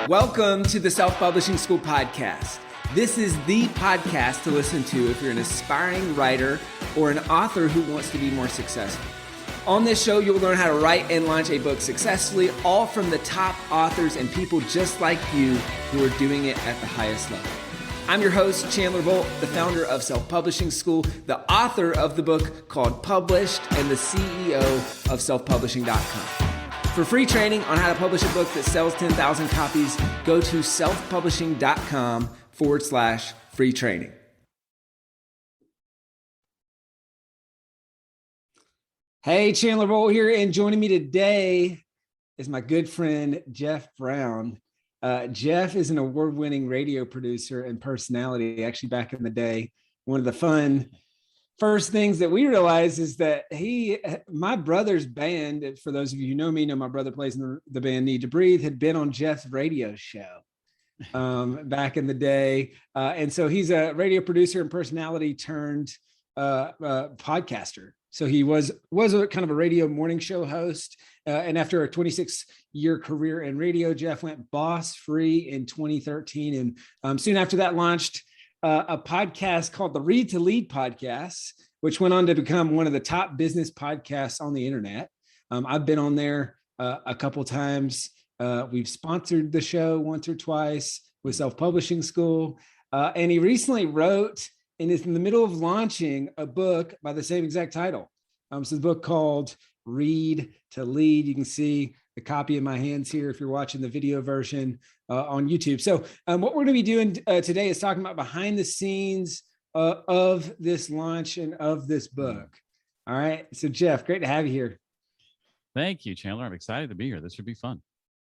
Welcome to the Self-Publishing School podcast. This is the podcast to listen to if you're an aspiring writer or an author who wants to be more successful. On this show, you'll learn how to write and launch a book successfully, all from the top authors and people just like you who are doing it at the highest level. I'm your host, Chandler Bolt, the founder of Self-Publishing School, the author of the book called Published, and the CEO of selfpublishing.com. For free training on how to publish a book that sells 10,000 copies, go to selfpublishing.com/free training. Hey, Chandler Bolt here, and joining me today is my good friend, Jeff Brown. Jeff is an award-winning radio producer and personality. Actually, back in the day, one of the fun first things that we realized is that my brother's band, for those of you who know me, know my brother plays in the band Need to Breathe, had been on Jeff's radio show back in the day. And so he's a radio producer and personality turned podcaster. So he was a kind of a radio morning show host. And after a 26-year career in radio, Jeff went boss free in 2013. And soon after that launched a podcast called the Read to Lead podcast, which went on to become one of the top business podcasts on the internet. I've been on there a couple times. We've sponsored the show once or twice with Self-Publishing School. And he recently wrote and is in the middle of launching a book by the same exact title. It's a book called Read to Lead. You can see the copy in my hands here if you're watching the video version on YouTube. So what we're going to be doing today is talking about behind the scenes of this launch and of this book. All right. So Jeff, great to have you here. Thank you, Chandler. I'm excited to be here. This should be fun.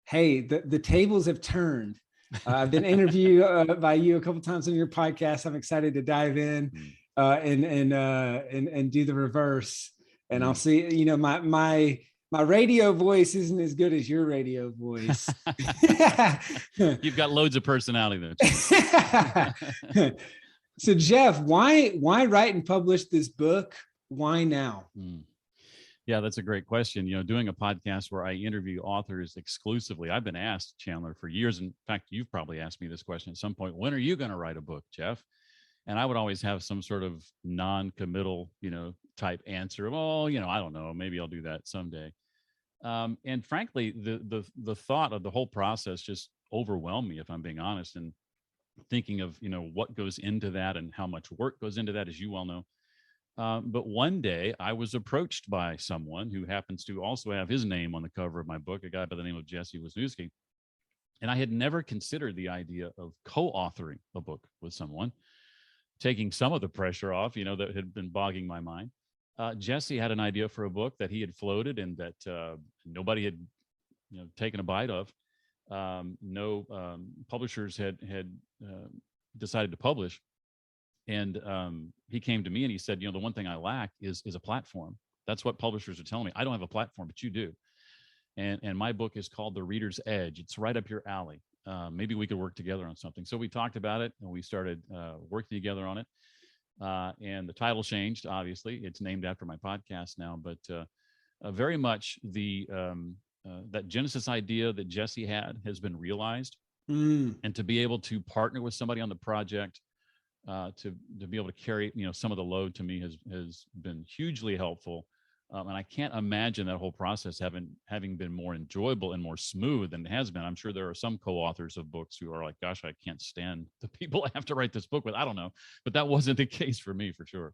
Hey, the tables have turned. I've been interviewed by you a couple of times on your podcast. I'm excited to dive in and do the reverse. And I'll see, my radio voice isn't as good as your radio voice. You've got loads of personality though. So Jeff, why write and publish this book? Why now? Yeah, that's a great question. Doing a podcast where I interview authors exclusively. I've been asked, Chandler, for years. In fact, you've probably asked me this question at some point. When are you going to write a book, Jeff? And I would always have some sort of non-committal, type answer of, I don't know, maybe I'll do that someday. And frankly, the thought of the whole process just overwhelmed me, if I'm being honest, and thinking of, what goes into that and how much work goes into that, as you well know. But one day I was approached by someone who happens to also have his name on the cover of my book, a guy by the name of Jesse Wisniewski. And I had never considered the idea of co-authoring a book with someone, taking some of the pressure off, that had been bogging my mind. Jesse had an idea for a book that he had floated and that nobody had, taken a bite of. No publishers had decided to publish. And he came to me and he said, the one thing I lack is a platform. That's what publishers are telling me. I don't have a platform, but you do. And my book is called The Reader's Edge. It's right up your alley. Maybe we could work together on something. So we talked about it and we started working together on it. And the title changed, obviously. It's named after my podcast now, but very much that Genesis idea that Jesse had has been realized. And to be able to partner with somebody on the project, to be able to carry, some of the load to me has been hugely helpful. And I can't imagine that whole process having been more enjoyable and more smooth than it has been. I'm sure there are some co-authors of books who are like, gosh, I can't stand the people I have to write this book with. I don't know, but that wasn't the case for me, for sure.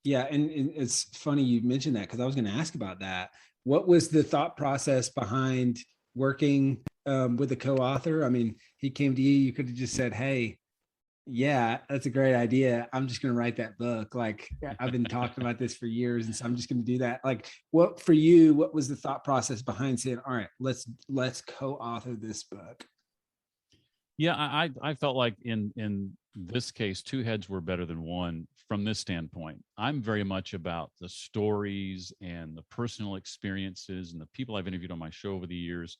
Yeah. And it's funny you mentioned that, because I was going to ask about that. What was the thought process behind working with a co-author? I mean, he came to you, you could have just said, hey, yeah, that's a great idea. I'm just going to write that book. Like, I've been talking about this for years, and so I'm just going to do that. Like, what was the thought process behind saying, all right, let's co-author this book? Yeah, I felt like in this case, two heads were better than one from this standpoint. I'm very much about the stories and the personal experiences and the people I've interviewed on my show over the years.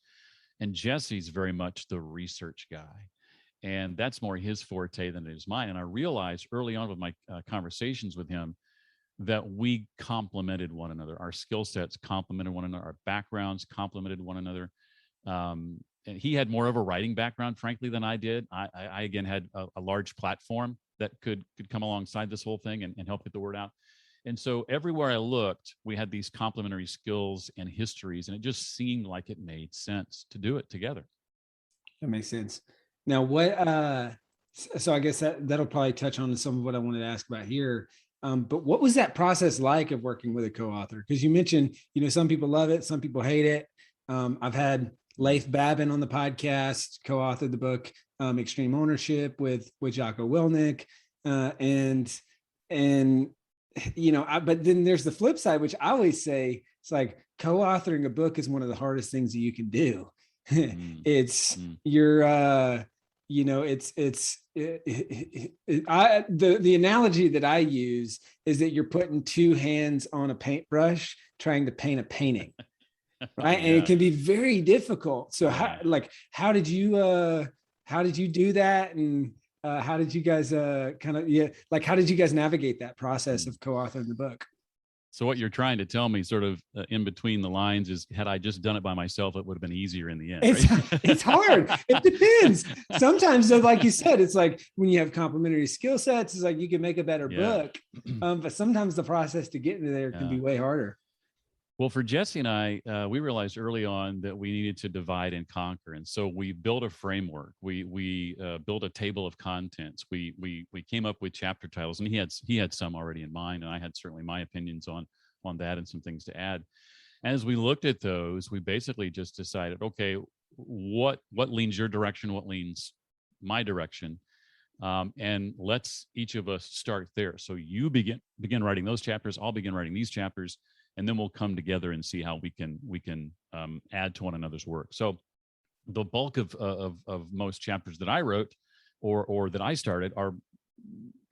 And Jesse's very much the research guy. And that's more his forte than it is mine. And I realized early on with my conversations with him that we complemented one another. Our skill sets complemented one another. Our backgrounds complemented one another. And he had more of a writing background, frankly, than I did. I again had a large platform that could come alongside this whole thing and help get the word out. And so everywhere I looked, we had these complementary skills and histories, and it just seemed like it made sense to do it together. That makes sense. Now, so I guess that'll probably touch on some of what I wanted to ask about here. But what was that process like of working with a co-author? Because you mentioned, some people love it, some people hate it. I've had Leif Babin on the podcast, co-authored the book Extreme Ownership with Jocko Willnick, and but then there's the flip side, which I always say, it's like co-authoring a book is one of the hardest things that you can do. It's the analogy that I use is that you're putting two hands on a paintbrush trying to paint a painting. Right. And it can be very difficult. So how did you do that? And how did you guys how did you guys navigate that process of co-authoring the book? So what you're trying to tell me sort of in between the lines is, had I just done it by myself, it would have been easier in the end. Right? It's hard. It depends. Sometimes, like you said, it's like when you have complementary skill sets, it's like you can make a better book. But sometimes the process to get into there can be way harder. Well, for Jesse and I, we realized early on that we needed to divide and conquer, and so we built a framework. We built a table of contents. We came up with chapter titles, and he had some already in mind, and I had certainly my opinions on that and some things to add. As we looked at those, we basically just decided, okay, what leans your direction, what leans my direction, and let's each of us start there. So you begin writing those chapters. I'll begin writing these chapters. And then we'll come together and see how we can add to one another's work. So the bulk of most chapters that I wrote or that I started are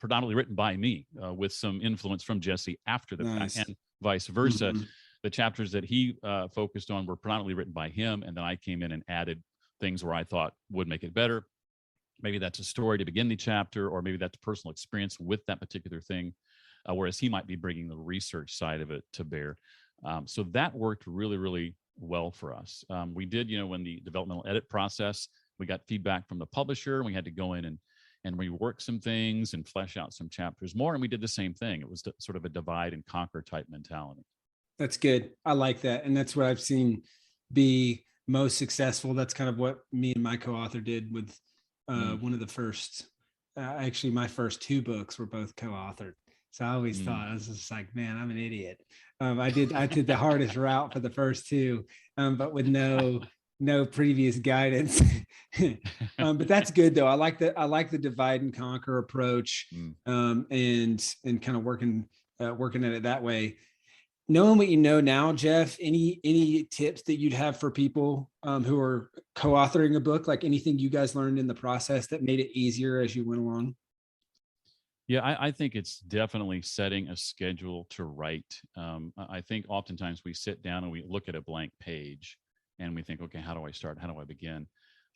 predominantly written by me with some influence from Jesse after the fact, and vice versa. Mm-hmm. The chapters that he focused on were predominantly written by him, and then I came in and added things where I thought would make it better. Maybe that's a story to begin the chapter, or maybe that's personal experience with that particular thing. Whereas he might be bringing the research side of it to bear. So that worked really, really well for us. We did, when the developmental edit process, we got feedback from the publisher, and we had to go in and rework some things and flesh out some chapters more. And we did the same thing. It was sort of a divide and conquer type mentality. That's good. I like that. And that's what I've seen be most successful. That's kind of what me and my co-author did with one of the first, actually my first two books were both co-authored. So I always thought, I was just like, man, I'm an idiot. I did the hardest route for the first two, but with no previous guidance. But that's good though. I like the divide and conquer approach, and kind of working at it that way. Knowing what you know now, Jeff, any tips that you'd have for people who are co-authoring a book, like anything you guys learned in the process that made it easier as you went along? Yeah, I think it's definitely setting a schedule to write. I think oftentimes we sit down and we look at a blank page and we think, okay, how do I start? How do I begin?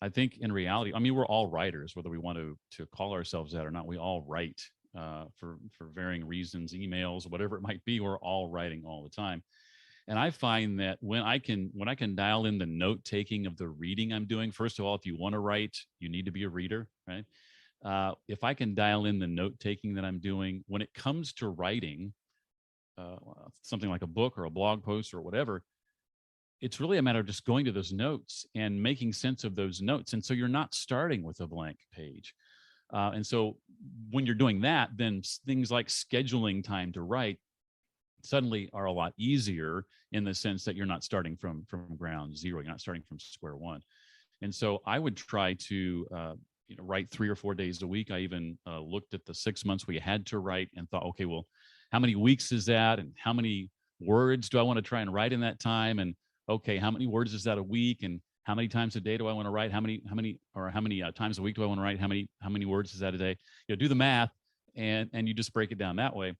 I think in reality, we're all writers, whether we want to call ourselves that or not. We all write for varying reasons, emails, whatever it might be. We're all writing all the time. And I find that when I can dial in the note taking of the reading I'm doing, first of all, if you want to write, you need to be a reader, right? If I can dial in the note taking that I'm doing, when it comes to writing something like a book or a blog post or whatever, it's really a matter of just going to those notes and making sense of those notes. And so you're not starting with a blank page. And so when you're doing that, then things like scheduling time to write suddenly are a lot easier in the sense that you're not starting from ground zero. You're not starting from square one. And so I would try to write 3 or 4 days a week. I even looked at the 6 months we had to write and thought, okay, well, how many weeks is that? And how many words do I want to try and write in that time? And okay, how many words is that a week? And how many times a day do I want to write? How many times a week do I want to write? How many words is that a day? Do the math and you just break it down that way.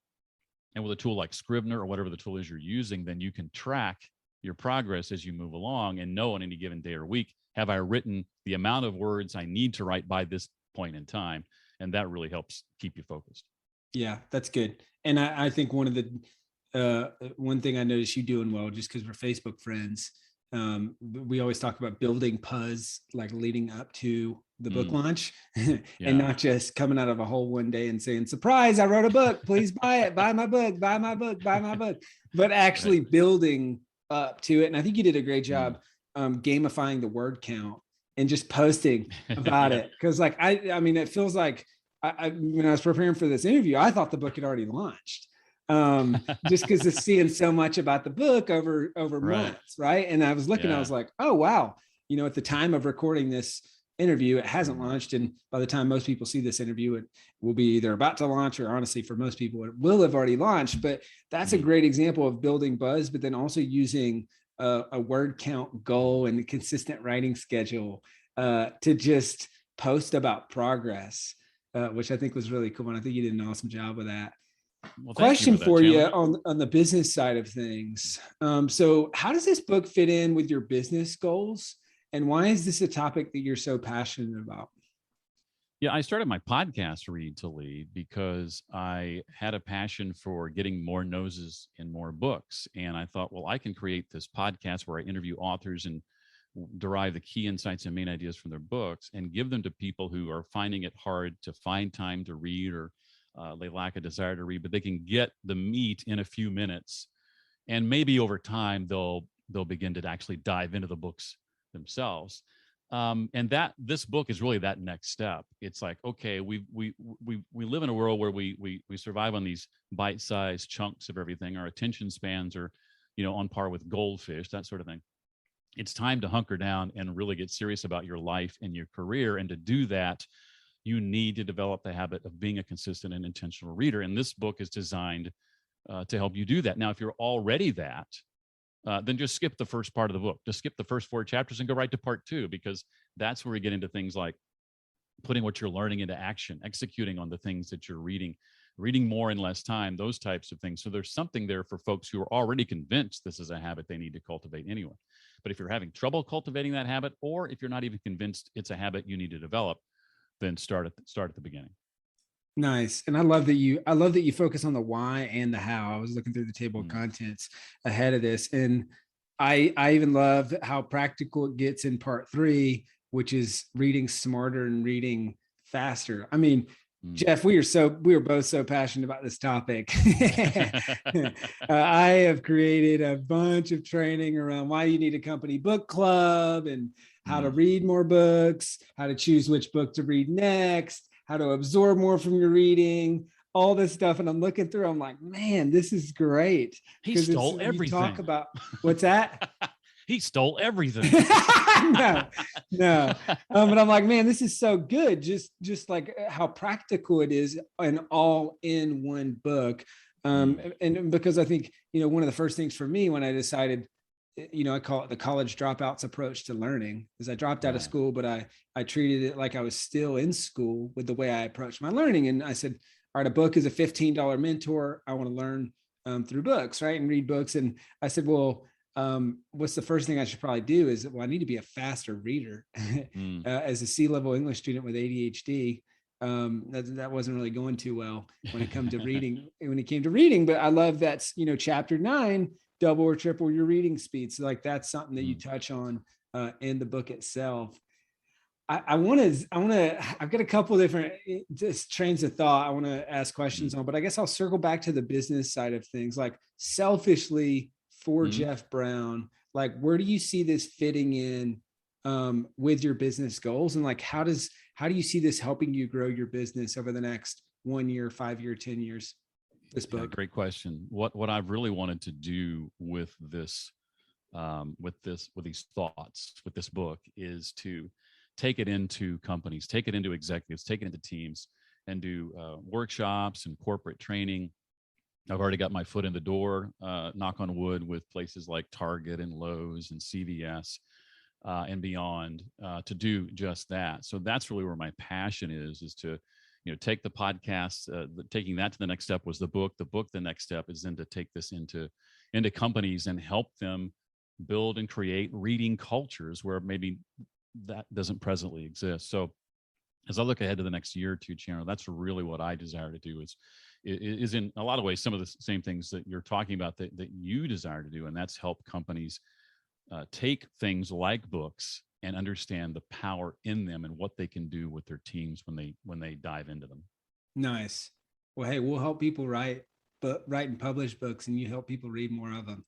And with a tool like Scrivener or whatever the tool is you're using, then you can track your progress as you move along and know on any given day or week, have I written the amount of words I need to write by this point in time? And that really helps keep you focused. Yeah, that's good. And I think one thing I noticed you doing well, just because we're Facebook friends, We always talk about building puzz, like leading up to the book Mm, launch and yeah. not just coming out of a hole one day and saying, surprise, I wrote a book, please buy it, buy my book, buy my book, buy my book, but Right. actually building up to it. And I think you did a great Mm. job gamifying the word count and just posting about Yeah. it. Cause like, I mean, it feels like when I was preparing for this interview, I thought the book had already launched. Just because of seeing so much about the book over Right. months, right? And I was looking, I Yeah. was like, oh wow, at the time of recording this interview, it hasn't Mm, launched, and by the time most people see this interview, it will be either about to launch, or honestly, for most people, it will have already launched. But that's a mm, great example of building buzz, but then also using a word count goal and a consistent writing schedule to just post about progress, which I think was really cool. And I think you did an awesome job with that. well, thank you Question for that, for you Chandler. on the business side of things. So, how does this book fit in with your business goals, and why is this a topic that you're so passionate about? Yeah, I started my podcast, Read to Lead, because I had a passion for getting more noses in more books. And I thought, well, I can create this podcast where I interview authors and derive the key insights and main ideas from their books and give them to people who are finding it hard to find time to read, or they lack a desire to read, but they can get the meat in a few minutes. And maybe over time, they'll begin to actually dive into the books themselves. And that this book is really that next step. It's like, okay, we live in a world where we survive on these bite-sized chunks of everything. Our attention spans are, on par with goldfish, that sort of thing. It's time to hunker down and really get serious about your life and your career. And to do that, you need to develop the habit of being a consistent and intentional reader. And this book is designed to help you do that. Now, if you're already that, then just skip the first part of the book. Just skip the first 4 chapters and go right to part 2, because that's where we get into things like putting what you're learning into action, executing on the things that you're reading more in less time, those types of things. So there's something there for folks who are already convinced this is a habit they need to cultivate anyway. But if you're having trouble cultivating that habit, or if you're not even convinced it's a habit you need to develop, then start at the beginning. Nice. And I love that you focus on the why and the how. I was looking through the table of Mm, contents ahead of this, and I even love how practical it gets in part 3, which is reading smarter and reading faster. I mean, mm. Jeff, we are both so passionate about this topic. I have created a bunch of training around why you need a company book club, and how to Mm. read more books, how to choose which book to read next, how to absorb more from your reading, all this stuff. And I'm looking through, I'm like, man, this is great. He Because it's, stole you talk everything. about what's that? He stole everything. No, no. But I'm like, man, this is so good. Just like how practical it is, an all in one book. Mm, And because I think, one of the first things for me when I decided, I call it the college dropouts approach to learning, is I dropped out of yeah. school, but I treated it like I was still in school with the way I approached my learning. And I said, all right, a book is a $15 mentor. I want to learn through books, right? And read books. And I said, well, what's the first thing I should probably do is, well, I need to be a faster reader. Mm. As a C-level English student with ADHD, that wasn't really going too well when it came to reading. When it came to reading, but I love that chapter 9, double or triple your reading speed. So like that's something that you Mm. touch on in the book itself. I've got a couple different just trains of thought I want to ask questions Mm. on, but I guess I'll circle back to the business side of things. Like selfishly for Mm. Jeff Brown, like where do you see this fitting in with your business goals? And like, how do you see this helping you grow your business over the next 1 year, 5 year, 10 years? This Yeah, book. great question. What I've really wanted to do with these thoughts, with this book, is to take it into companies, take it into executives, take it into teams, and do workshops and corporate training. I've already got my foot in the door, knock on wood, with places like Target and Lowe's and CVS and beyond, to do just that. So that's really where my passion is to, take the podcast. Taking that to the next step was the book. The book, the next step is then to take this into companies and help them build and create reading cultures where maybe that doesn't presently exist. So as I look ahead to the next year or two, Chandler, that's really what I desire to do, is in a lot of ways some of the same things that you're talking about that you desire to do, and that's help companies take things like books and understand the power in them and what they can do with their teams when they dive into them. Nice. Well, hey, we'll help people write and publish books, and you help people read more of them.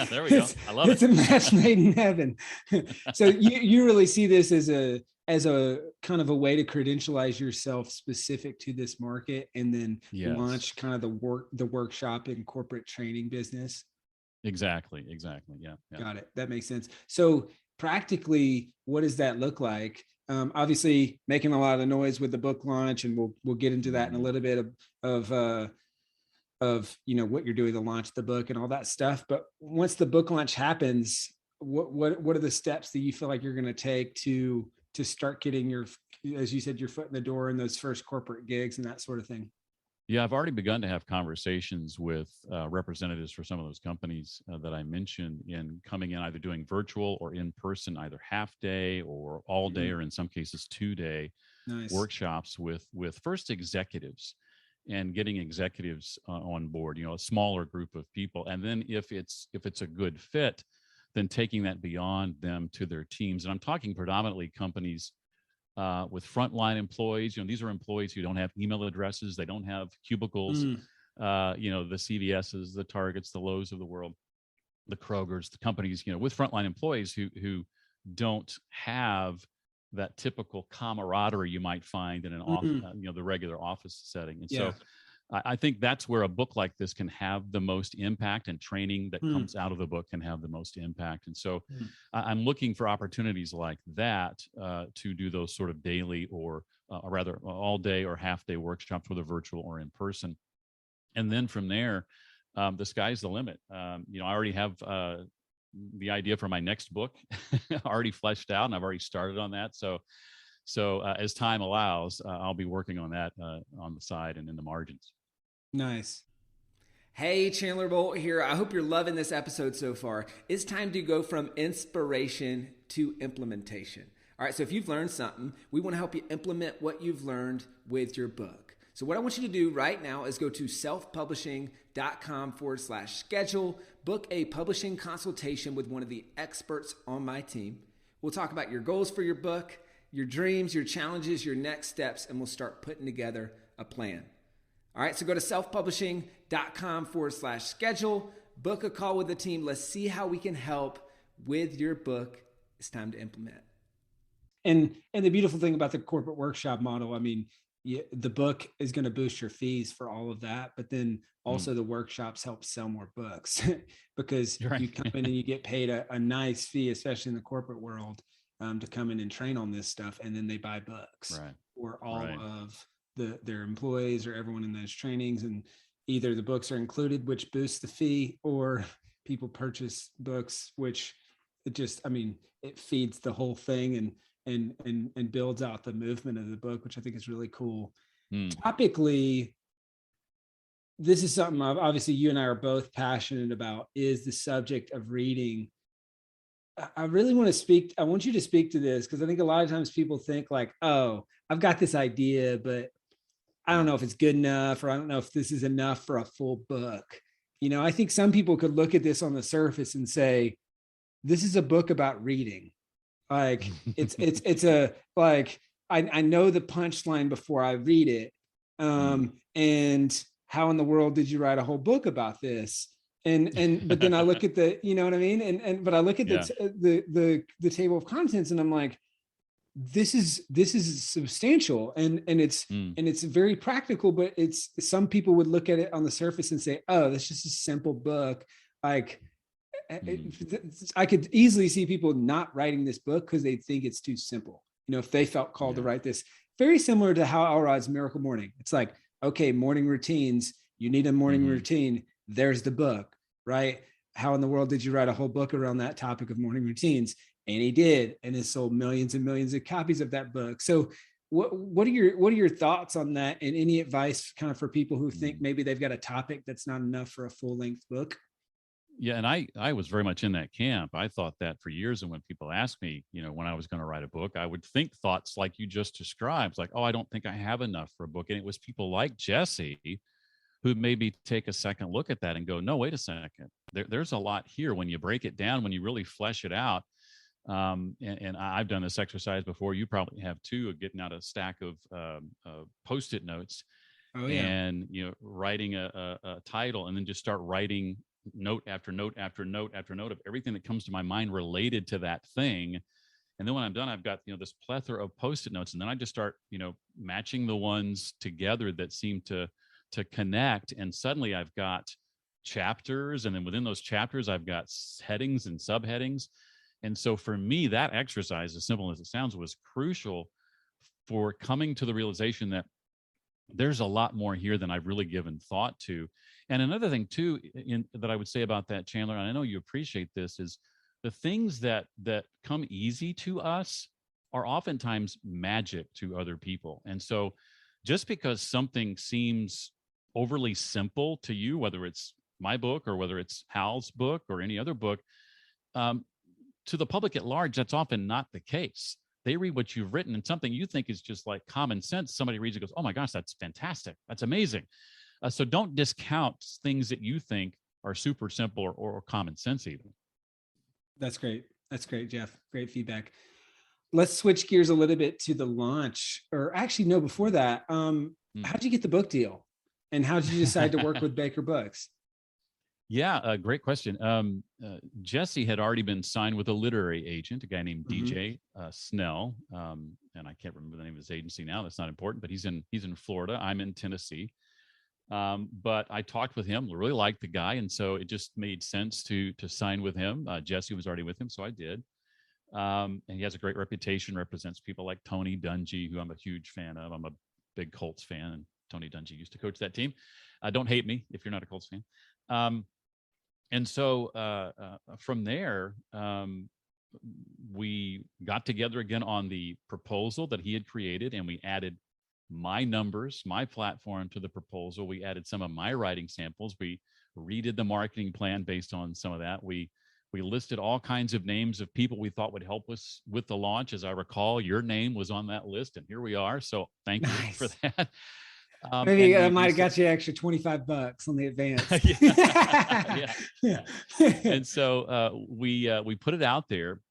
There we go. I love it's it. a match made in heaven. So you really see this as a kind of a way to credentialize yourself specific to this market, and then launch kind of the workshop and corporate training business. Exactly. Yeah. Got it. That makes sense. So practically, what does that look like? Obviously making a lot of noise with the book launch, and we'll get into that in a little bit of what you're doing to launch the book and all that stuff. But once the book launch happens, what are the steps that you feel like you're going to take to start getting your, as you said, your foot in the door in those first corporate gigs and that sort of thing? Yeah, I've already begun to have conversations with representatives for some of those companies that I mentioned, in coming in either doing virtual or in person, either half day or all day, or in some cases 2-day workshops with first executives, and getting executives on board, a smaller group of people. And then if it's a good fit, then taking that beyond them to their teams. And I'm talking predominantly companies with frontline employees. These are employees who don't have email addresses. They don't have cubicles. The CVSs, the Targets, the Lowe's of the world, the Krogers, the companies, with frontline employees who don't have that typical camaraderie you might find in an office, the regular office setting. And so I think that's where a book like this can have the most impact, and training that comes out of the book can have the most impact. And so I'm looking for opportunities like that to do those sort of daily or rather all day or half day workshops, whether virtual or in person. And then from there, the sky's the limit. I already have the idea for my next book already fleshed out, and I've already started on that. So as time allows, I'll be working on that on the side and in the margins. Nice. Hey, Chandler Bolt here. I hope you're loving this episode so far. It's time to go from inspiration to implementation. All right, so if you've learned something, we want to help you implement what you've learned with your book. So what I want you to do right now is go to selfpublishing.com/schedule, book a publishing consultation with one of the experts on my team. We'll talk about your goals for your book, your dreams, your challenges, your next steps, and we'll start putting together a plan. All right, so go to selfpublishing.com/schedule, book a call with the team. Let's see how we can help with your book. It's time to implement. And the beautiful thing about the corporate workshop model, I mean, the book is going to boost your fees for all of that, but then also the workshops help sell more books because you come in and you get paid a nice fee, especially in the corporate world, to come in and train on this stuff, and then they buy books for all of their employees or everyone in those trainings, and either the books are included, which boosts the fee, or people purchase books, which it feeds the whole thing and builds out the movement of the book, which I think is really cool. Topically, this is something obviously you and I are both passionate about, is the subject of reading. I really want I want you to speak to this, because I think a lot of times people think like, oh, I've got this idea, but I don't know if it's good enough, or I don't know if this is enough for a full book. I think some people could look at this on the surface and say, this is a book about reading. Like it's a, like, I know the punchline before I read it. And how in the world did you write a whole book about this? But then I look at the, you know what I mean? But I look at the table of contents, and I'm like, this is substantial, and it's very practical, but some people would look at it on the surface and say, oh, that's just a simple book. Like, I could easily see people not writing this book because they think it's too simple. If they felt called to write this, very similar to how Elrod's Miracle Morning. It's like, okay, morning routines, you need a morning routine. There's the book, right? How in the world did you write a whole book around that topic of morning routines? And he did, and has sold millions and millions of copies of that book. So what are your thoughts on that, and any advice kind of for people who think maybe they've got a topic that's not enough for a full-length book? Yeah, and I was very much in that camp. I thought that for years, and when people asked me, when I was going to write a book, I would think thoughts like you just described, like, oh, I don't think I have enough for a book. And it was people like Jesse who maybe take a second look at that and go, no, wait a second. There's a lot here when you break it down, when you really flesh it out. And I've done this exercise before. You probably have too, of getting out a stack of Post-it notes Oh yeah. and writing a title, and then just start writing note after note after note after note of everything that comes to my mind related to that thing. And then when I'm done, I've got this plethora of Post-it notes, and then I just start matching the ones together that seem to connect, and suddenly I've got chapters, and then within those chapters I've got headings and subheadings. And so for me, that exercise, as simple as it sounds, was crucial for coming to the realization that there's a lot more here than I've really given thought to. And another thing too, that I would say about that, Chandler, and I know you appreciate this, is the things that come easy to us are oftentimes magic to other people. And so just because something seems overly simple to you, whether it's my book or whether it's Hal's book or any other book, to the public at large, that's often not the case. They read what you've written, and something you think is just like common sense, somebody reads it and goes, oh my gosh, that's fantastic. That's amazing. So don't discount things that you think are super simple or common sense even. That's great. That's great, Jeff. Great feedback. Let's switch gears a little bit to the launch, or actually, no, before that, how'd you get the book deal, and how did you decide to work with Baker Books? Yeah, great question. Jesse had already been signed with a literary agent, a guy named DJ Snell, and I can't remember the name of his agency now. That's not important, but he's in Florida. I'm in Tennessee. But I talked with him, really liked the guy, and so it just made sense to sign with him. Jesse was already with him, so I did. And he has a great reputation, represents people like Tony Dungy, who I'm a huge fan of. I'm a big Colts fan, and Tony Dungy used to coach that team. Don't hate me if you're not a Colts fan. And so from there, we got together again on the proposal that he had created, and we added my numbers, my platform to the proposal. We added some of my writing samples. We redid the marketing plan based on some of that. We listed all kinds of names of people we thought would help us with the launch. As I recall, your name was on that list, and here we are. So thank you for that. Maybe I might have got you an extra $25 on the advance. yeah. And so we put it out there,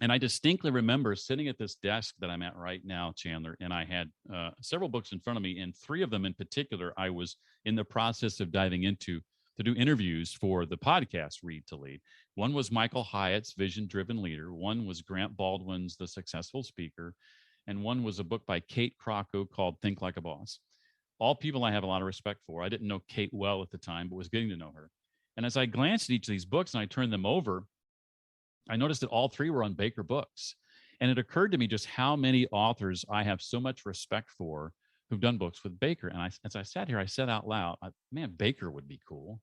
and I distinctly remember sitting at this desk that I'm at right now, Chandler, and I had several books in front of me, and three of them in particular I was in the process of diving into to do interviews for the podcast Read to Lead. One was Michael Hyatt's Vision Driven Leader. One was Grant Baldwin's The Successful Speaker. And one was a book by Kate Crocco called Think Like a Boss. All people I have a lot of respect for. I didn't know Kate well at the time, but was getting to know her. And as I glanced at each of these books and I turned them over, I noticed that all three were on Baker Books. And it occurred to me just how many authors I have so much respect for who've done books with Baker. And as I sat here, I said out loud, man, Baker would be cool.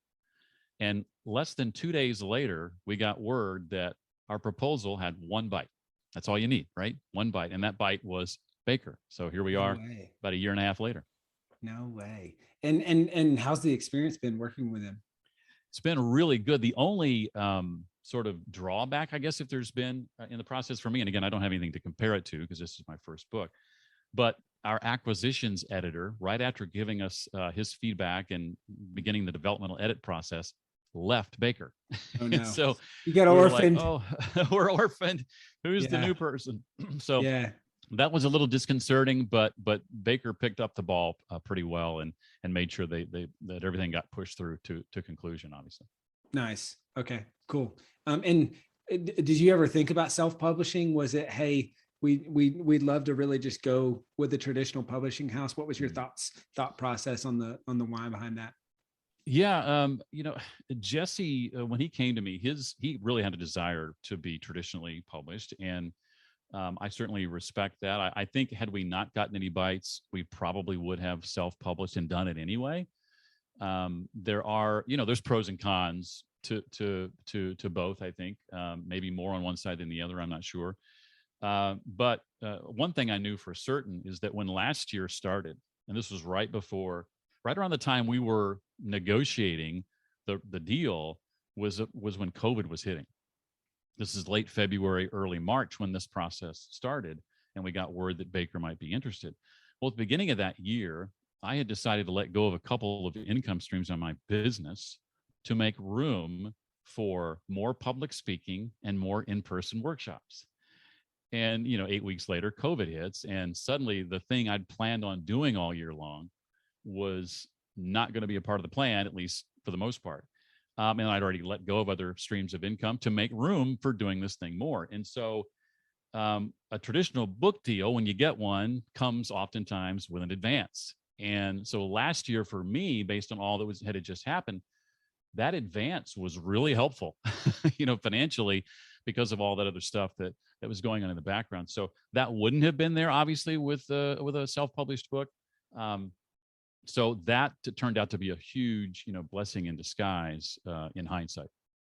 And less than 2 days later, we got word that our proposal had one bite. That's all you need, right? One bite. And that bite was Baker. So here we are about a year and a half later. No way. And how's the experience been working with him? It's been really good. The only sort of drawback, I guess, if there's been in the process for me, and again, I don't have anything to compare it to because this is my first book, but our acquisitions editor, right after giving us his feedback and beginning the developmental edit process, left Baker. Oh no. So you got orphaned. Like, oh, we're orphaned. Who's the new person? So that was a little disconcerting, but Baker picked up the ball pretty well and made sure that everything got pushed through to conclusion, obviously. Nice. Okay, cool. And did you ever think about self-publishing? Was it, hey, we'd love to really just go with the traditional publishing house? What was your thought process on the why behind that? Yeah, Jesse, when he came to me, he really had a desire to be traditionally published, and I certainly respect that. I think had we not gotten any bites, we probably would have self-published and done it anyway. There are, there's pros and cons to both. I think maybe more on one side than the other. I'm not sure. But one thing I knew for certain is that when last year started, and this was right around the time we were negotiating the deal, was when COVID was hitting. This is late February, early March when this process started, and we got word that Baker might be interested. Well, at the beginning of that year, I had decided to let go of a couple of income streams on my business to make room for more public speaking and more in-person workshops. And 8 weeks later, COVID hits, and suddenly the thing I'd planned on doing all year long was not going to be a part of the plan, at least for the most part. And I'd already let go of other streams of income to make room for doing this thing more. And so a traditional book deal, when you get one, comes oftentimes with an advance. And so last year for me, based on all that had just happened, that advance was really helpful, financially, because of all that other stuff that was going on in the background. So that wouldn't have been there, obviously, with a self-published book. So that turned out to be a huge, blessing in disguise in hindsight.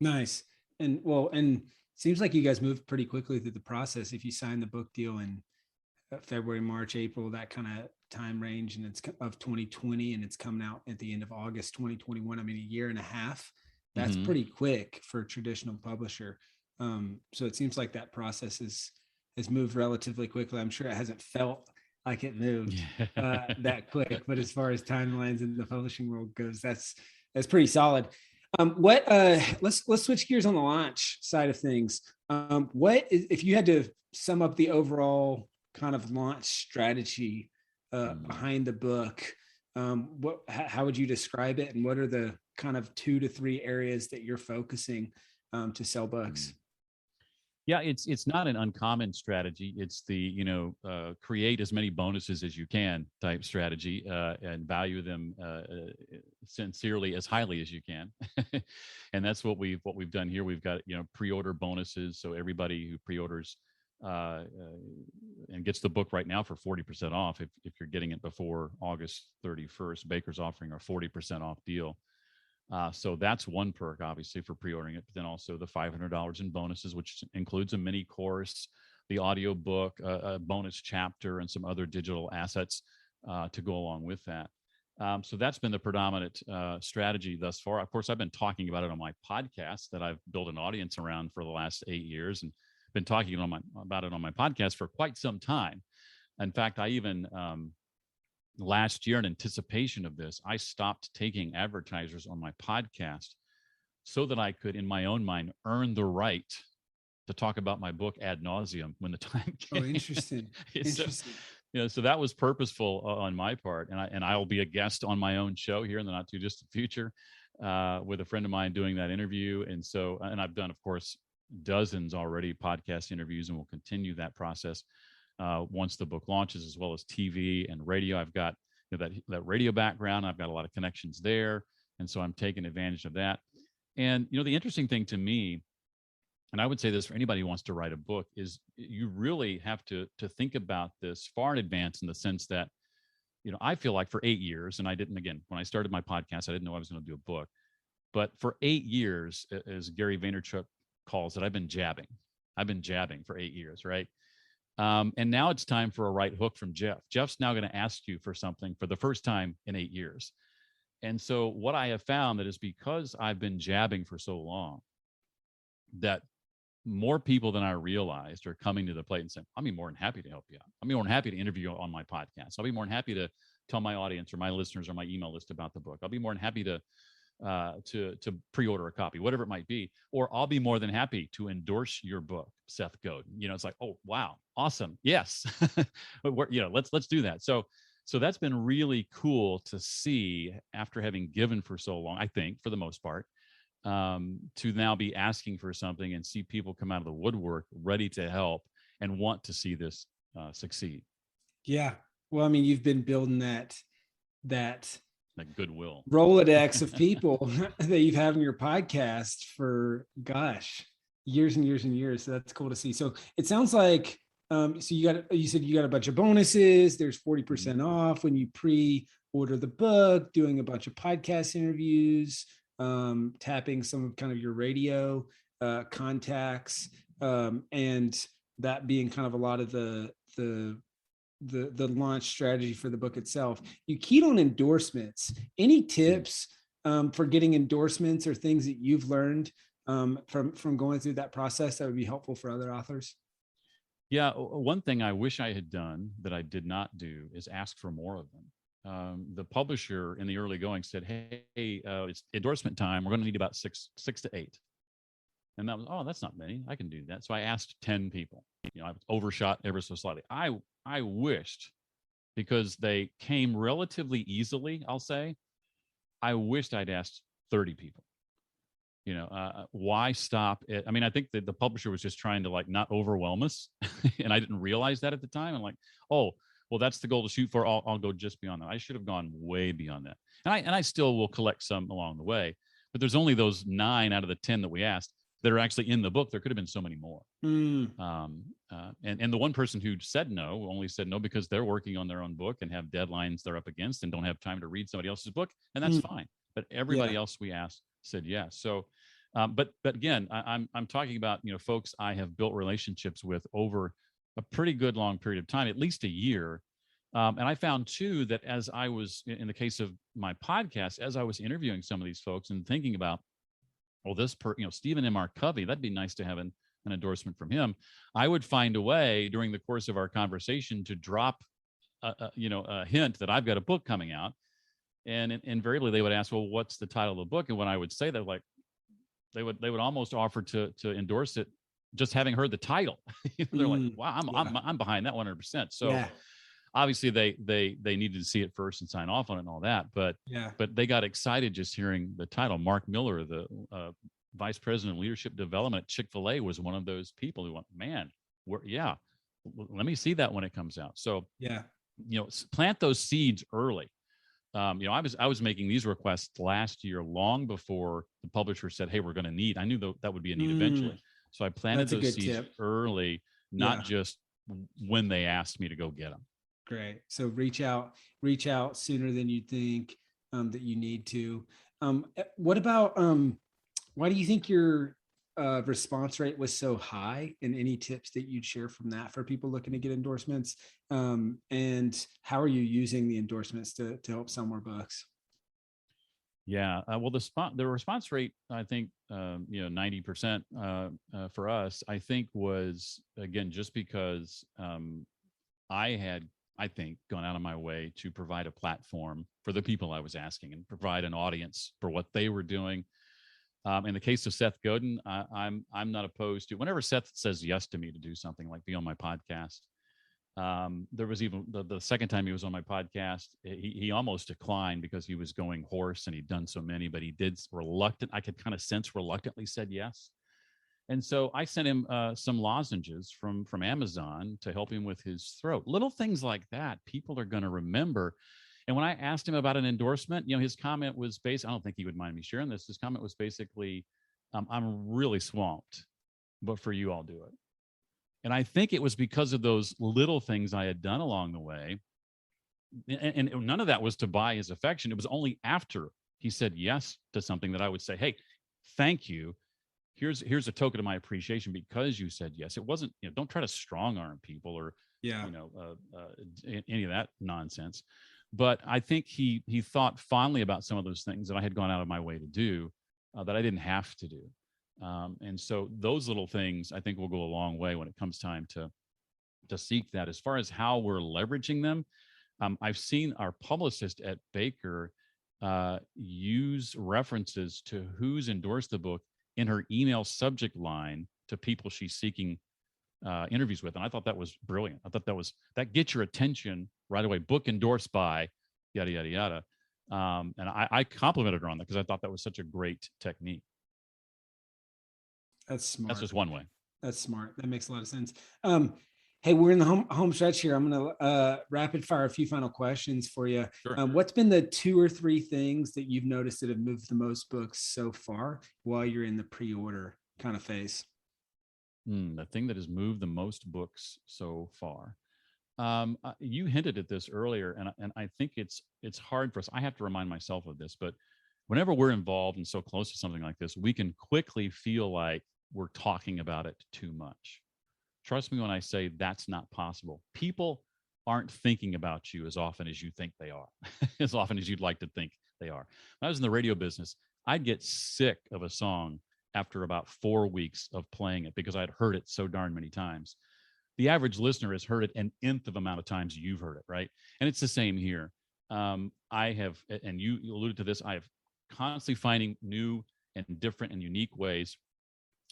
Nice. And seems like you guys moved pretty quickly through the process. If you signed the book deal in February, March, April, that kind of time range, and it's of 2020, and it's coming out at the end of August 2021. I mean, a year and a half. That's pretty quick for a traditional publisher. So it seems like that process has moved relatively quickly. I'm sure it hasn't felt like it moved that quick, but as far as timelines in the publishing world goes, that's pretty solid. Let's switch gears on the launch side of things. If you had to sum up the overall kind of launch strategy behind the book, how would you describe it, and what are the kind of 2 to 3 areas that you're focusing to sell books? Yeah, it's not an uncommon strategy. It's the create as many bonuses as you can type strategy, and value them sincerely as highly as you can. And that's what we've done here. We've got pre-order bonuses, so everybody who pre-orders and gets the book right now for 40% off. If you're getting it before August 31st, Baker's offering a 40% off deal. So that's one perk, obviously, for pre-ordering it. But then also the $500 in bonuses, which includes a mini course, the audio book, a bonus chapter, and some other digital assets to go along with that. So that's been the predominant strategy thus far. Of course, I've been talking about it on my podcast that I've built an audience around for the last 8 years, and been talking about it on my podcast for quite some time. In fact, I even last year, in anticipation of this, I stopped taking advertisers on my podcast so that I could, in my own mind, earn the right to talk about my book ad nauseum when the time came. Oh, interesting. Interesting. So that was purposeful on my part, and I'll be a guest on my own show here in the not too distant future with a friend of mine doing that interview. And I've done, of course, dozens already podcast interviews, and we'll continue that process once the book launches, as well as TV and radio. I've got that radio background. I've got a lot of connections there, and so I'm taking advantage of that. And the interesting thing to me, and I would say this for anybody who wants to write a book, is you really have to think about this far in advance, in the sense that I feel like for 8 years, and I didn't, again, when I started my podcast, I didn't know I was going to do a book, but for 8 years, as Gary Vaynerchuk calls it, I've been jabbing for 8 years, right? And now it's time for a right hook from Jeff. Jeff's now going to ask you for something for the first time in 8 years. And so what I have found that is, because I've been jabbing for so long, that more people than I realized are coming to the plate and saying, I'll be more than happy to help you out. I'll be more than happy to interview you on my podcast. I'll be more than happy to tell my audience or my listeners or my email list about the book. I'll be more than happy to pre-order a copy, whatever it might be, or I'll be more than happy to endorse your book, Seth Godin. It's like, oh, wow, awesome. Yes. Let's do that. So that's been really cool to see, after having given for so long, I think, for the most part, to now be asking for something and see people come out of the woodwork ready to help and want to see this succeed. Yeah. Well, I mean, you've been building that goodwill Rolodex of people that you've had on your podcast for, gosh, years and years and years. So that's cool to see. So it sounds like, so you said you got a bunch of bonuses. There's 40% off when you pre-order the book, doing a bunch of podcast interviews, tapping some of kind of your radio contacts, and that being kind of a lot of the launch strategy for the book itself. You keyed on endorsements. Any tips for getting endorsements, or things that you've learned from going through that process that would be helpful for other authors? Yeah, one thing I wish I had done that I did not do is ask for more of them. the publisher in the early going said, "Hey, it's endorsement time. We're going to need about six to eight." And that was, oh, that's not many. I can do that. So I asked 10 people. I overshot ever so slightly. I wished, because they came relatively easily, I'll say, I wished I'd asked 30 people. Why stop it? I mean, I think that the publisher was just trying to not overwhelm us, and I didn't realize that at the time. I'm like, oh, well, that's the goal to shoot for. I'll go just beyond that. I should have gone way beyond that, and I still will collect some along the way. But there's only those 9 out of the 10 that we asked that are actually in the book. There could have been so many more. And the one person who said no only said no because they're working on their own book and have deadlines they're up against and don't have time to read somebody else's book, and that's fine. But everybody else we asked said yes. So, but again, I'm talking about folks I have built relationships with over a pretty good long period of time, at least a year. And I found too that as I was in the case of my podcast, as I was interviewing some of these folks and thinking about, well, Stephen M.R. Covey, that'd be nice to have an endorsement from him. I would find a way during the course of our conversation to drop a hint that I've got a book coming out. And invariably they would ask, well, what's the title of the book? And when I would say that, they would almost offer to endorse it just having heard the title. They're like, wow, I'm behind that 100%. So obviously they needed to see it first and sign off on it and all that. But they got excited just hearing the title. Mark Miller, the vice president of leadership development at Chick-fil-A, was one of those people who went, man, let me see that when it comes out. So plant those seeds early. I was making these requests last year, long before the publisher said, "Hey, we're going to need." I knew that would be a need eventually, so I planted those seeds early, not just when they asked me to go get them. Great. So reach out sooner than you think that you need to. What about why do you think your response rate was so high, and any tips that you'd share from that for people looking to get endorsements? And how are you using the endorsements to help sell more books? Yeah. Well, the response rate, I think, 90% for us, I think, was, again, just because I had, I think, gone out of my way to provide a platform for the people I was asking and provide an audience for what they were doing. In the case of Seth Godin, I'm not opposed to, whenever Seth says yes to me to do something like be on my podcast. There was even the second time he was on my podcast, he almost declined because he was going hoarse and he'd done so many, but he did I could kind of sense reluctantly said yes. And so I sent him some lozenges from Amazon to help him with his throat. Little things like that, people are going to remember. And when I asked him about an endorsement, his comment was I don't think he would mind me sharing this. His comment was basically, I'm really swamped, but for you, I'll do it. And I think it was because of those little things I had done along the way. And none of that was to buy his affection. It was only after he said yes to something that I would say, hey, thank you. Here's a token of my appreciation because you said yes. It wasn't, don't try to strong arm people or, any of that nonsense. But I think he thought fondly about some of those things that I had gone out of my way to do that I didn't have to do. And so those little things, I think, will go a long way when it comes time to seek that. As far as how we're leveraging them, I've seen our publicist at Baker use references to who's endorsed the book in her email subject line to people she's seeking interviews with. And I thought that was brilliant. I thought that gets your attention right away. Book endorsed by yada, yada, yada. And I complimented her on that because I thought that was such a great technique. That's smart. That's just one way. That's smart. That makes a lot of sense. Hey, we're in the home stretch here. I'm going to rapid fire a few final questions for you. Sure. What's been the 2 or 3 things that you've noticed that have moved the most books so far while you're in the pre-order kind of phase? The thing that has moved the most books so far. You hinted at this earlier, and I think it's hard for us. I have to remind myself of this, but whenever we're involved and so close to something like this, we can quickly feel like we're talking about it too much. Trust me when I say that's not possible. People aren't thinking about you as often as you think they are, as often as you'd like to think they are. When I was in the radio business, I'd get sick of a song after about 4 weeks of playing it because I'd heard it so darn many times. The average listener has heard it an nth of amount of times you've heard it, right? And it's the same here. I have, and you alluded to this, I have constantly finding new and different and unique ways,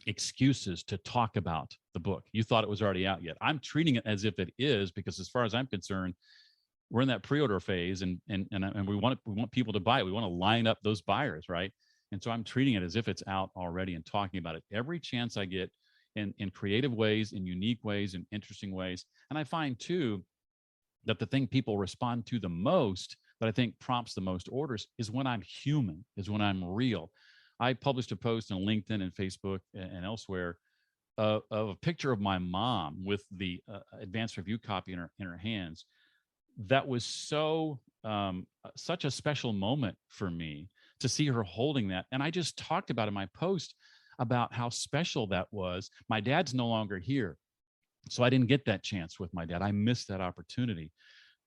excuses to talk about the book. You thought it was already out yet. I'm treating it as if it is, because as far as I'm concerned, we're in that pre-order phase, and we want people to buy it. We want to line up those buyers, right? And so I'm treating it as if it's out already and talking about it every chance I get, in creative ways, in unique ways, in interesting ways. And I find too that the thing people respond to the most, that I think prompts the most orders, is when I'm human, is when I'm real. I published a post on LinkedIn and Facebook and elsewhere, of a picture of my mom with the advanced review copy in her hands. That was such a special moment for me to see her holding that. And I just talked about in my post about how special that was. My dad's no longer here, so I didn't get that chance with my dad. I missed that opportunity,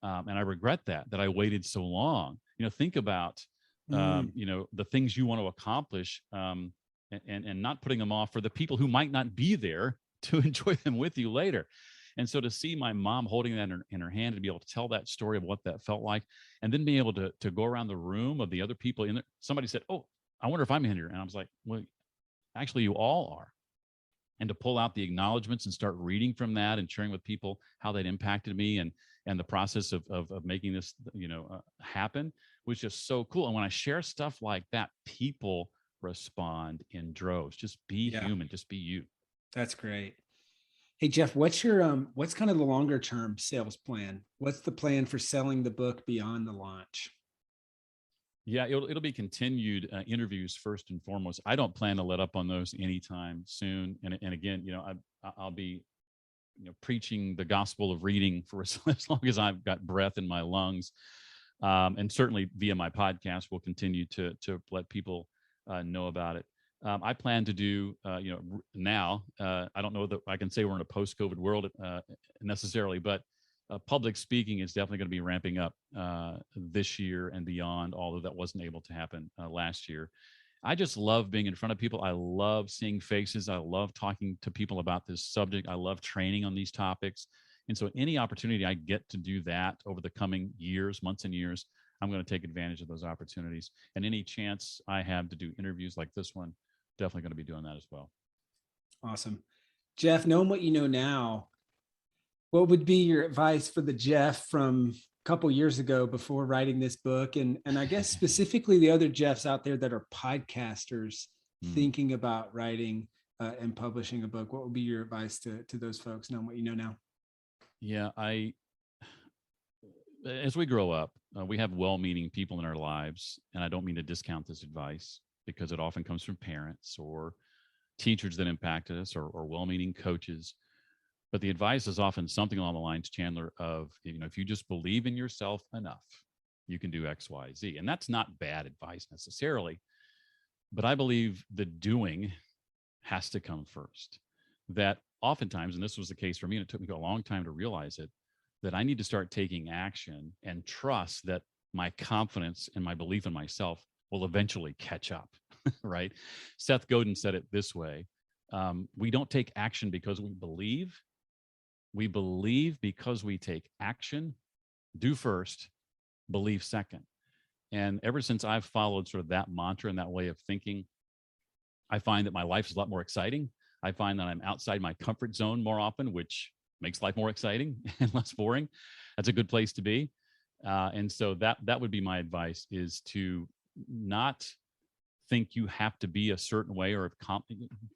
and I regret that I waited so long. Think about the things you want to accomplish, and not putting them off for the people who might not be there to enjoy them with you later. And so to see my mom holding that in her hand, and be able to tell that story of what that felt like, and then be able to go around the room of the other people in there. Somebody said, "Oh, I wonder if I'm in here," and I was like, "Well, actually, you all are." And to pull out the acknowledgments and start reading from that and sharing with people how that impacted me, and the process of making this happen, was just so cool. And when I share stuff like that, people respond in droves. Just be human, just be you. That's great. Hey Jeff, what's kind of the longer term sales plan? What's the plan for selling the book beyond the launch? Yeah, it'll be continued interviews first and foremost. I don't plan to let up on those anytime soon. And again, I'll be preaching the gospel of reading for as long as I've got breath in my lungs, and certainly via my podcast, we'll continue to let people know about it. I plan to do now. I don't know that I can say we're in a post-COVID world necessarily, but public speaking is definitely going to be ramping up this year and beyond, although that wasn't able to happen last year. I just love being in front of people. I love seeing faces. I love talking to people about this subject. I love training on these topics. And so any opportunity I get to do that over the coming years, months and years, I'm going to take advantage of those opportunities. And any chance I have to do interviews like this one, definitely going to be doing that as well. Awesome. Jeff, knowing what you know now, what would be your advice for the Jeff from a couple years ago before writing this book? And I guess specifically the other Jeffs out there that are podcasters thinking about writing and publishing a book. What would be your advice to those folks, knowing what you know now? Yeah, as we grow up, we have well-meaning people in our lives, and I don't mean to discount this advice, because it often comes from parents or teachers that impacted us, or well-meaning coaches. But the advice is often something along the lines, Chandler, of, if you just believe in yourself enough, you can do X, Y, Z. And that's not bad advice necessarily, but I believe the doing has to come first. That oftentimes, and this was the case for me, and it took me a long time to realize it, that I need to start taking action and trust that my confidence and my belief in myself will eventually catch up, right? Seth Godin said it this way: we don't take action because we believe. We believe because we take action. Do first, believe second. And ever since I've followed sort of that mantra and that way of thinking, I find that my life is a lot more exciting. I find that I'm outside my comfort zone more often, which makes life more exciting and less boring. That's a good place to be. And so that would be my advice, is to not think you have to be a certain way, or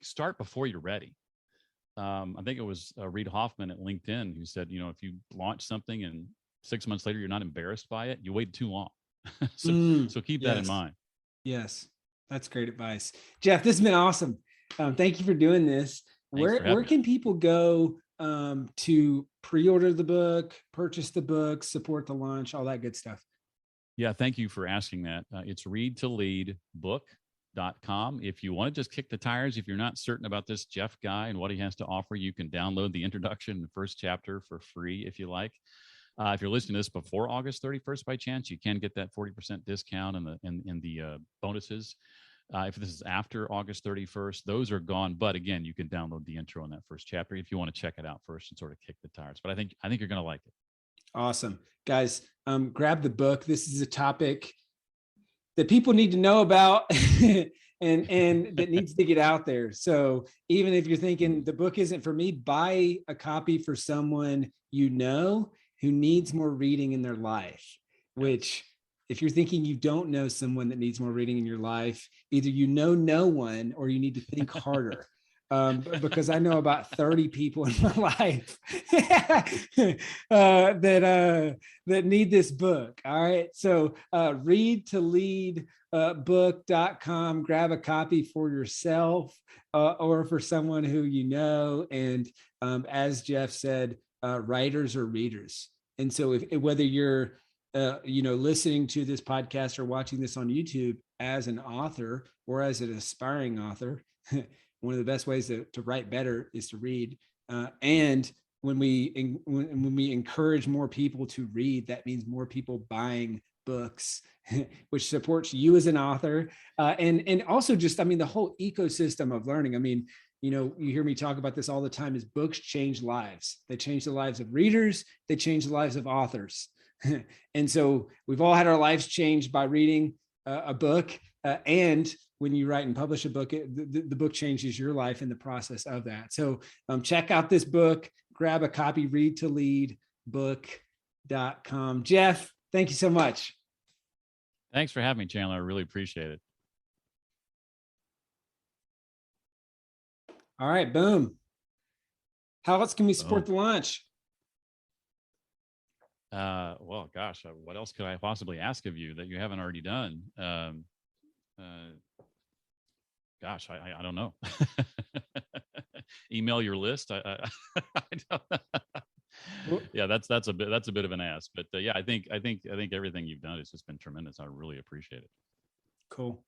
start before you're ready. I think it was Reid Hoffman at LinkedIn who said, if you launch something and 6 months later you're not embarrassed by it, you waited too long. So keep that in mind. Yes, that's great advice. Jeff, this has been awesome. Thank you for doing this. Where can people go to pre-order the book, purchase the book, support the launch, all that good stuff? Yeah, thank you for asking that. It's readtoleadbook.com. If you want to just kick the tires, if you're not certain about this Jeff guy and what he has to offer, you can download the introduction, the first chapter, for free if you like. If you're listening to this before August 31st by chance, you can get that 40% discount and the bonuses. If this is after August 31st, those are gone. But again, you can download the intro in that first chapter if you want to check it out first and sort of kick the tires. But I think you're going to like it. Awesome. Guys, grab the book. This is a topic that people need to know about and that needs to get out there. So even if you're thinking the book isn't for me, buy a copy for someone you know who needs more reading in their life, which if you're thinking you don't know someone that needs more reading in your life, either you know no one or you need to think harder. Because I know about 30 people in my life that need this book. All right. So readtoleadbook.com, grab a copy for yourself or for someone who you know. And as Jeff said, writers are readers. And so whether you're listening to this podcast or watching this on YouTube as an author or as an aspiring author, one of the best ways to write better is to read. And when we encourage more people to read, that means more people buying books, which supports you as an author. And also just, the whole ecosystem of learning. You hear me talk about this all the time, is books change lives. They change the lives of readers. They change the lives of authors. And so we've all had our lives changed by reading a book. And when you write and publish a book, the book changes your life in the process of that. So check out this book, grab a copy, readtoleadbook.com. Jeff, thank you so much. Thanks for having me, Chandler. I really appreciate it. All right, boom. How else can we support the launch? Well, gosh, what else could I possibly ask of you that you haven't already done? Gosh, I don't know. Email your list. I don't know. Yeah, that's a bit of an ask, but yeah, I think everything you've done has just been tremendous. I really appreciate it. Cool.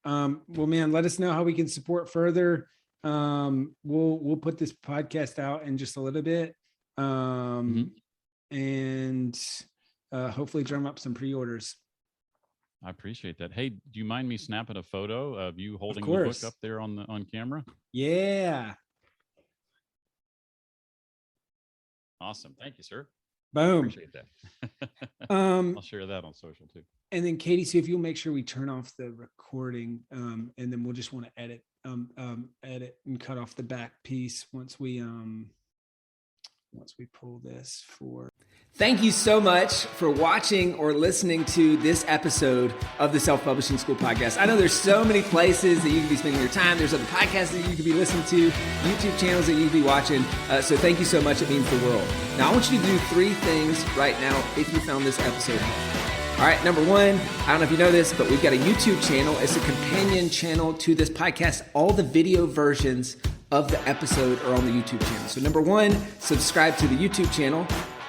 Well, man, let us know how we can support further. We'll put this podcast out in just a little bit, and hopefully drum up some pre-orders. I appreciate that. Hey, do you mind me snapping a photo of you holding the book up there on camera? Yeah. Awesome. Thank you, sir. Boom. Appreciate that. I'll share that on social too. And then Katie, so if you'll make sure we turn off the recording, and then we'll just want to edit and cut off the back piece once we pull this for. Thank you so much for watching or listening to this episode of the Self-Publishing School podcast. I know there's so many places that you can be spending your time. There's other podcasts that you could be listening to, YouTube channels that you could be watching. So thank you so much. It means the world. Now, I want you to do 3 things right now if you found this episode helpful. All right, number 1, I don't know if you know this, but we've got a YouTube channel. It's a companion channel to this podcast. All the video versions of the episode are on the YouTube channel. So number 1, subscribe to the YouTube channel.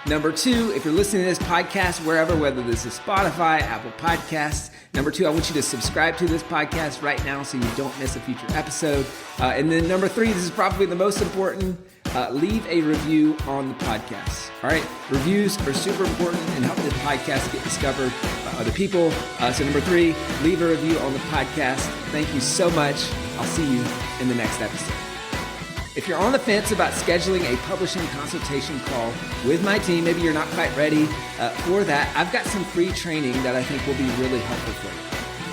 Number 2, if you're listening to this podcast wherever, whether this is Spotify, Apple Podcasts, number 2, I want you to subscribe to this podcast right now so you don't miss a future episode. And then number 3, this is probably the most important, leave a review on the podcast. All right, reviews are super important and help this podcast get discovered by other people. So number 3, leave a review on the podcast. Thank you so much. I'll see you in the next episode. If you're on the fence about scheduling a publishing consultation call with my team, maybe you're not quite ready for that, I've got some free training that I think will be really helpful for you.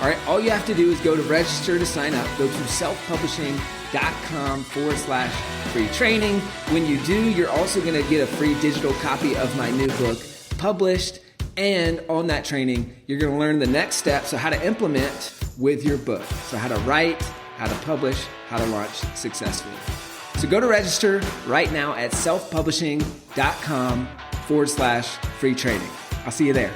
All right, all you have to do is go to register to sign up. Go to selfpublishing.com/free training. When you do, you're also going to get a free digital copy of my new book, Published. And on that training, you're going to learn the next steps, so how to implement with your book. So how to write, how to publish, how to launch successfully. So go to register right now at selfpublishing.com/free training. I'll see you there.